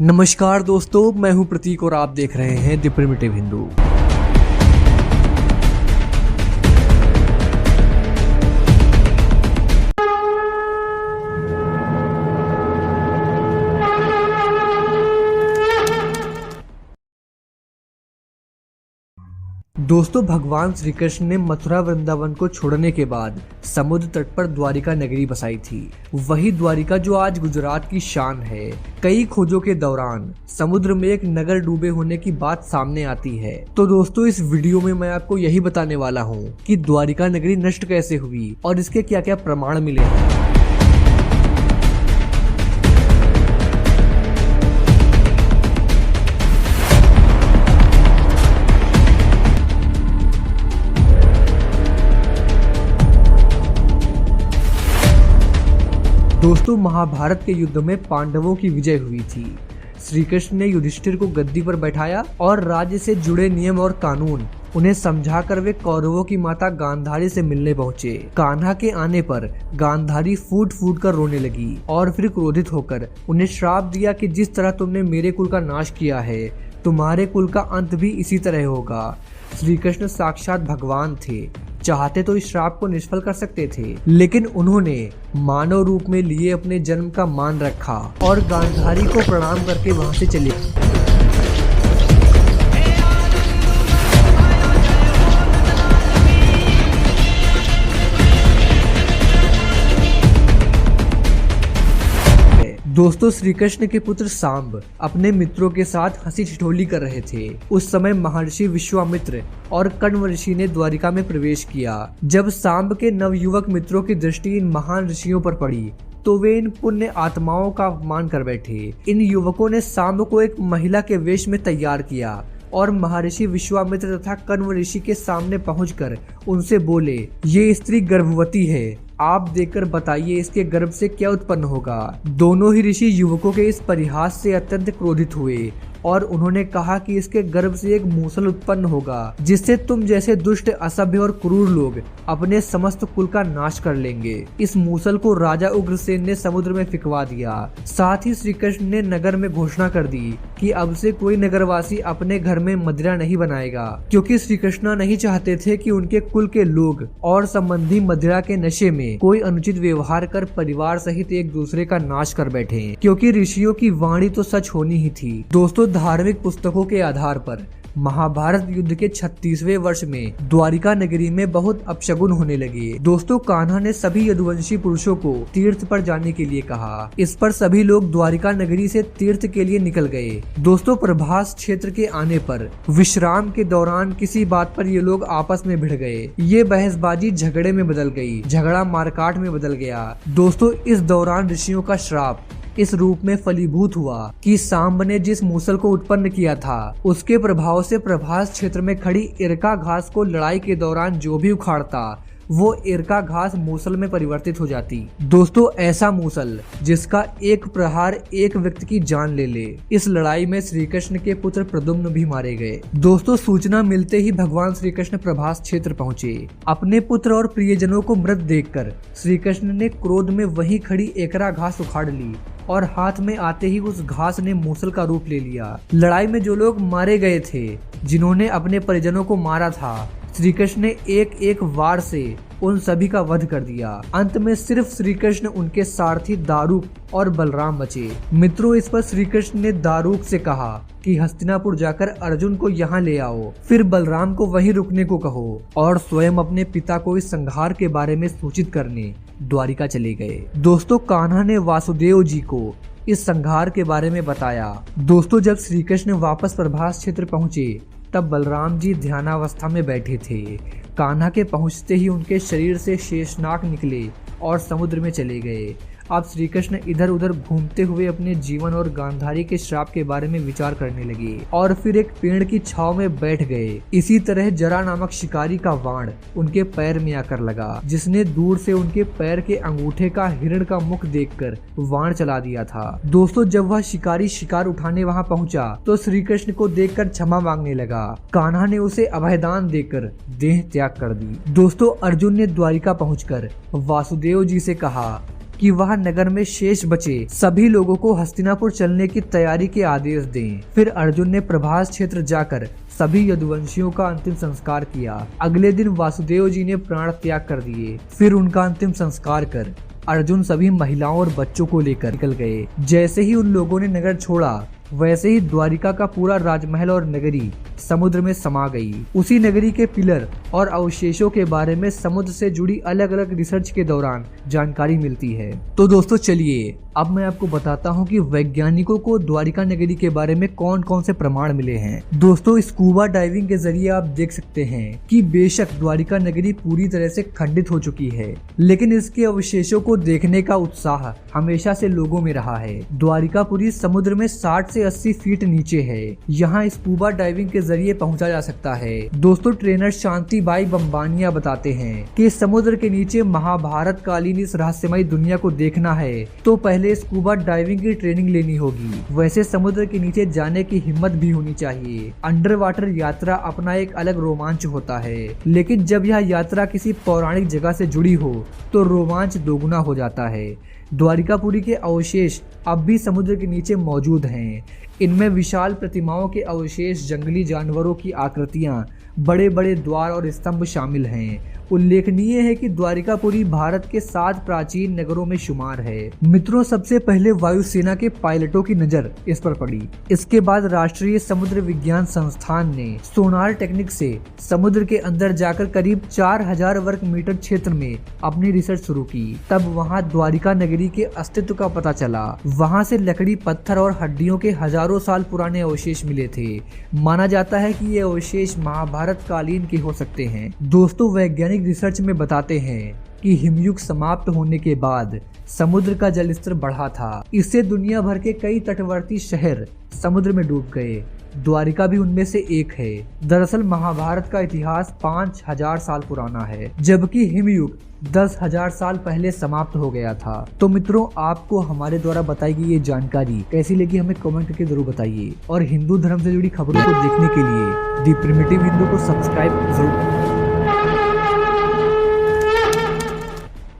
नमस्कार दोस्तों, मैं हूं प्रतीक और आप देख रहे हैं द प्रिमिटिव हिंदू। दोस्तों, भगवान श्री कृष्ण ने मथुरा वृंदावन को छोड़ने के बाद समुद्र तट पर द्वारिका नगरी बसाई थी। वही द्वारिका जो आज गुजरात की शान है। कई खोजों के दौरान समुद्र में एक नगर डूबे होने की बात सामने आती है। तो दोस्तों, इस वीडियो में मैं आपको यही बताने वाला हूँ कि द्वारिका नगरी नष्ट कैसे हुई और इसके क्या क्या प्रमाण मिले हैं। दोस्तों, महाभारत के युद्ध में पांडवों की विजय हुई थी। श्री कृष्ण ने युधिष्ठिर को गद्दी पर बैठाया और राज्य से जुड़े नियम और कानून उन्हें समझाकर वे कौरवों की माता गांधारी से मिलने पहुंचे। कान्हा के आने पर गांधारी फूट फूट कर रोने लगी और फिर क्रोधित होकर उन्हें श्राप दिया कि जिस तरह तुमने मेरे कुल का नाश किया है, तुम्हारे कुल का अंत भी इसी तरह होगा। श्री कृष्ण साक्षात भगवान थे, चाहते तो इस श्राप को निष्फल कर सकते थे, लेकिन उन्होंने मानव रूप में लिए अपने जन्म का मान रखा और गांधारी को प्रणाम करके वहां से चले गए। दोस्तों, श्री कृष्ण के पुत्र सांब अपने मित्रों के साथ हंसी ठिठोली कर रहे थे। उस समय महर्षि विश्वामित्र और कण्व ऋषि ने द्वारिका में प्रवेश किया। जब सांब के नवयुवक मित्रों की दृष्टि इन महान ऋषियों पर पड़ी तो वे इन पुण्य आत्माओं का अपमान कर बैठे। इन युवकों ने सांब को एक महिला के वेश में तैयार किया और महर्षि विश्वामित्र तथा कण्व ऋषि के सामने पहुंचकर उनसे बोले, ये स्त्री गर्भवती है, आप देखकर बताइए इसके गर्भ से क्या उत्पन्न होगा। दोनों ही ऋषि युवकों के इस परिहास से अत्यंत क्रोधित हुए और उन्होंने कहा कि इसके गर्भ से एक मूसल उत्पन्न होगा जिससे तुम जैसे दुष्ट, असभ्य और क्रूर लोग अपने समस्त कुल का नाश कर लेंगे। इस मूसल को राजा उग्रसेन ने समुद्र में फिकवा दिया। साथ ही श्री कृष्ण ने नगर में घोषणा कर दी कि अब से कोई नगरवासी अपने घर में मदिरा नहीं बनाएगा, क्योंकि श्री कृष्ण नहीं चाहते थे कि उनके कुल के लोग और संबंधी मदिरा के नशे में कोई अनुचित व्यवहार कर परिवार सहित एक दूसरे का नाश कर बैठे, क्योंकि ऋषियों की वाणी तो सच होनी ही थी। दोस्तों, धार्मिक पुस्तकों के आधार पर महाभारत युद्ध के 36वें वर्ष में द्वारिका नगरी में बहुत अपशगुन होने लगे। दोस्तों, कान्हा ने सभी यदुवंशी पुरुषों को तीर्थ पर जाने के लिए कहा। इस पर सभी लोग द्वारिका नगरी से तीर्थ के लिए निकल गए। दोस्तों, प्रभास क्षेत्र के आने पर विश्राम के दौरान किसी बात पर ये लोग आपस में भिड़ गए। ये बहसबाजी झगड़े में बदल गई, झगड़ा मारकाट में बदल गया। दोस्तों, इस दौरान ऋषियों का श्राप इस रूप में फलीभूत हुआ कि सांब ने जिस मूसल को उत्पन्न किया था उसके प्रभाव से प्रभास क्षेत्र में खड़ी इरका घास को लड़ाई के दौरान जो भी उखाड़ता वो इरका घास मूसल में परिवर्तित हो जाती। दोस्तों, ऐसा मूसल जिसका एक प्रहार एक व्यक्ति की जान ले ले। इस लड़ाई में श्री कृष्ण के पुत्र प्रद्युम्न भी मारे गए। दोस्तों, सूचना मिलते ही भगवान श्री कृष्ण प्रभास क्षेत्र पहुंचे। अपने पुत्र और प्रियजनों को मृत देखकर श्री कृष्ण ने क्रोध में वहीं खड़ी एकरा घास उखाड़ ली और हाथ में आते ही उस घास ने मूसल का रूप ले लिया। लड़ाई में जो लोग मारे गए थे, जिन्होंने अपने परिजनों को मारा था, श्री कृष्ण ने एक एक वार से उन सभी का वध कर दिया। अंत में सिर्फ श्री कृष्ण, उनके सारथी दारूक और बलराम बचे। मित्रों, इस पर श्री कृष्ण ने दारूक से कहा कि हस्तिनापुर जाकर अर्जुन को यहाँ ले आओ, फिर बलराम को वहीं रुकने को कहो और स्वयं अपने पिता को इस संहार के बारे में सूचित करने द्वारिका चले गए। दोस्तों, कान्हा ने वासुदेव जी को इस संहार के बारे में बताया। दोस्तों, जब श्री कृष्ण वापस प्रभास क्षेत्र पहुंचे तब बलराम जी ध्यानावस्था में बैठे थे। कान्हा के पहुंचते ही उनके शरीर से शेषनाग निकले और समुद्र में चले गए। अब श्री कृष्ण इधर उधर घूमते हुए अपने जीवन और गांधारी के श्राप के बारे में विचार करने लगे और फिर एक पेड़ की छाव में बैठ गए। इसी तरह जरा नामक शिकारी का बाण उनके पैर में आकर लगा, जिसने दूर से उनके पैर के अंगूठे का हिरण का मुख देखकर बाण चला दिया था। दोस्तों, जब वह शिकारी शिकार उठाने वहां पहुंचा तो श्री कृष्ण को देखकर क्षमा मांगने लगा। कान्हा ने उसे अभयदान देकर देह त्याग कर दी। दोस्तों, अर्जुन ने द्वारिका पहुंचकर वासुदेव जी से कहा कि वह नगर में शेष बचे सभी लोगों को हस्तिनापुर चलने की तैयारी के आदेश दें। फिर अर्जुन ने प्रभास क्षेत्र जाकर सभी यदुवंशियों का अंतिम संस्कार किया। अगले दिन वासुदेव जी ने प्राण त्याग कर दिए। फिर उनका अंतिम संस्कार कर अर्जुन सभी महिलाओं और बच्चों को लेकर निकल गए। जैसे ही उन लोगों ने नगर छोड़ा वैसे ही द्वारिका का पूरा राजमहल और नगरी समुद्र में समा गई। उसी नगरी के पिलर और अवशेषों के बारे में समुद्र से जुड़ी अलग अलग रिसर्च के दौरान जानकारी मिलती है। तो दोस्तों चलिए अब मैं आपको बताता हूँ कि वैज्ञानिकों को द्वारिका नगरी के बारे में कौन कौन से प्रमाण मिले हैं। दोस्तों स्कूबा डाइविंग के जरिए आप देख सकते हैं कि बेशक द्वारिका नगरी पूरी तरह से खंडित हो चुकी है, लेकिन इसके अवशेषों को देखने का उत्साह हमेशा से लोगों में रहा है। द्वारिकापुरी समुद्र में 60 से 80 फीट नीचे है। यहाँ स्कूबा डाइविंग के जरिए पहुंचा जा सकता है। दोस्तों ट्रेनर शांतिबाई बम्बानिया बताते हैं कि समुद्र के नीचे महाभारत कालीन इस रहस्यमयी दुनिया को देखना है तो पहले स्कूबा डाइविंग की ट्रेनिंग लेनी होगी। वैसे समुद्र के नीचे जाने की हिम्मत भी होनी चाहिए। अंडर वाटर यात्रा अपना एक अलग रोमांच होता है, लेकिन जब यह यात्रा किसी पौराणिक जगह से जुड़ी हो तो रोमांच दोगुना हो जाता है। द्वारिकापुरी के अवशेष अब भी समुद्र के नीचे मौजूद हैं। इनमें विशाल प्रतिमाओं के अवशेष, जंगली जानवरों की आकृतियां, बड़े बड़े द्वार और स्तंभ शामिल हैं। उल्लेखनीय है कि द्वारिकापुरी भारत के 7 प्राचीन नगरों में शुमार है। मित्रों सबसे पहले वायुसेना के पायलटों की नजर इस पर पड़ी। इसके बाद राष्ट्रीय समुद्र विज्ञान संस्थान ने सोनार टेक्निक से समुद्र के अंदर जाकर करीब 4000 वर्ग मीटर क्षेत्र में अपनी रिसर्च शुरू की। तब वहां द्वारिका नगरी के अस्तित्व का पता चला। वहां से लकड़ी, पत्थर और हड्डियों के हजारों साल पुराने अवशेष मिले थे। माना जाता है कि ये अवशेष महाभारत कालीन के हो सकते हैं। दोस्तों वैज्ञानिक रिसर्च में बताते हैं कि हिमयुग समाप्त होने के बाद समुद्र का जल स्तर बढ़ा था। इससे दुनिया भर के कई तटवर्ती शहर समुद्र में डूब गए। द्वारिका भी उनमें से एक है। दरअसल महाभारत का इतिहास 5000 साल पुराना है, जबकि हिमयुग 10,000 साल पहले समाप्त हो गया था। तो मित्रों आपको हमारे द्वारा बताई गई ये जानकारी कैसी लगी हमें कमेंट करके जरूर बताइए, और हिंदू धर्म से जुड़ी खबरों को देखने के लिए दी प्रिमिटिव हिंदू को सब्सक्राइब जरूर करें।